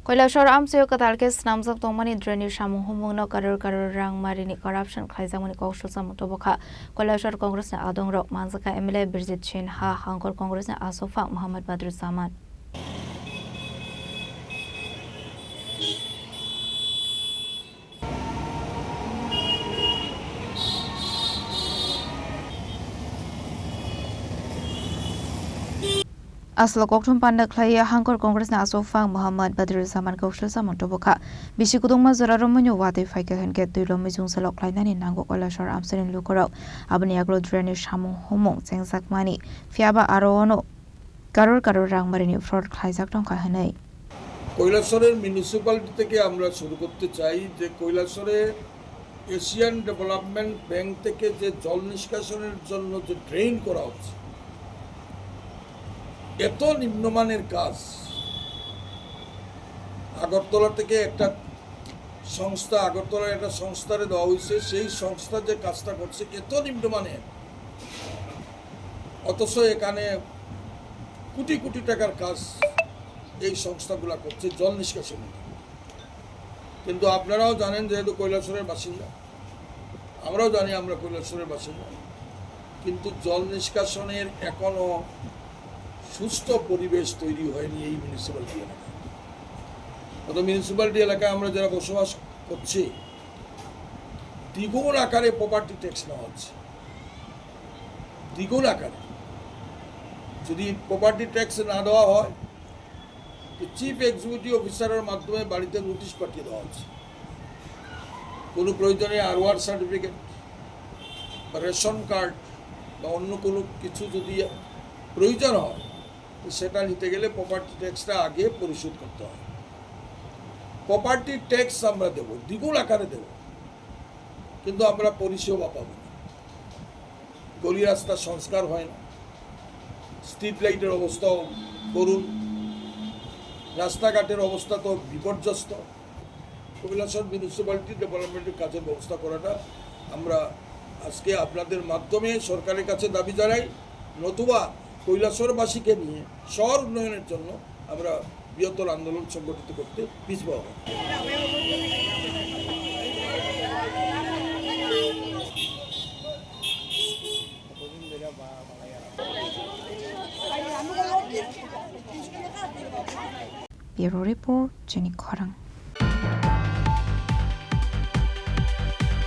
কৈলাসর আমসেও কাতালকে স্নামজক দংমানি ড্রেনি সামু হুমুংনো কারোর রাং মারিনি কারাপশন খাইজামনি কৌশল সামুতবখা কৈলাসর কংগ্রেসনি আদং রক মানজাকা এমএলএ বিরজিত সিনহা হাঙ্কর কংগ্রেসনি আসফা Mohammad Badruzzaman Aslo kokthum panda khlaya hangkor congress na asofang Muhammad Badruzzaman kaushal samon toboka bisi kudungma zoraro munyo wate faika henke tuilo mijung salok khlainani nango Koilashar amserin lukorok abani agro drainage samu homong chengsak mani fiaba arono karor rangmarini fraud khlaijak tongka hanai কৈলাসরের municipality থেকে আমরা শুরু করতে চাই যে কৈলাসরে Asian development bank থেকে যে জল নিষ্কাশনের জন্য যে ড্রেন করা হচ্ছে এত নিম্নমানের কাজ আগরতলা থেকে একটা সংস্থারে দেওয়া হয়েছে সেই সংস্থা যে কাজটা করছে এত নিম্নমানের অথচ এখানে কোটি কোটি টাকার কাজ এই সংস্থাগুলা করছে জল নিষ্কাশনের কিন্তু আপনারাও জানেন যেহেতু কৈলাসরের বাসিন্দা আমরাও জানি আমরা কৈলাসরের বাসিন্দা কিন্তু জল নিষ্কাশনের এখনো সুস্থ পরিবেশ তৈরি হয়নি এই মিউনিসিপ্যালিটি এলাকায় অত মিউনিসিপ্যালিটি এলাকায় আমরা যারা বসবাস করছি দ্বিগুণ আকারে প্রপার্টি ট্যাক্স নেওয়া হচ্ছে দ্বিগুণ আকারে যদি প্রপার্টি ট্যাক্স না দেওয়া হয় চিফ এক্সিকিউটিভ অফিসারের মাধ্যমে বাড়িতে নোটিশ পাঠিয়ে দেওয়া হচ্ছে কোনো প্রয়োজনে আরওয়ার সার্টিফিকেট বা রেশন কার্ড বা অন্য কোনো কিছু যদি প্রয়োজন হয় সেটা নিতে গেলে প্রপার্টি ট্যাক্সটা আগে পরিশোধ করতে হয় প্রপার্টি ট্যাক্স আমরা দেব দ্বিগুণ আকারে দেব কিন্তু আমরা পরিষেবা পাবো না গলি রাস্তা সংস্কার হয় না স্ট্রিট লাইটের অবস্থাও করুন রাস্তাঘাটের অবস্থা তো বিপর্যস্ত কৈলাসর মিউনিসিপ্যালিটি ডেভেলপমেন্টের কাজের ব্যবস্থা করাটা আমরা আজকে আপনাদের মাধ্যমে সরকারের কাছে দাবি জানাই নতুবা কৈলাসরবাসীকে নিয়ে শহর উন্নয়নের জন্য আমরা বৃহত্তর আন্দোলন সংগঠিত করতে পিছপা হব Bureau Report, Jenny Korang.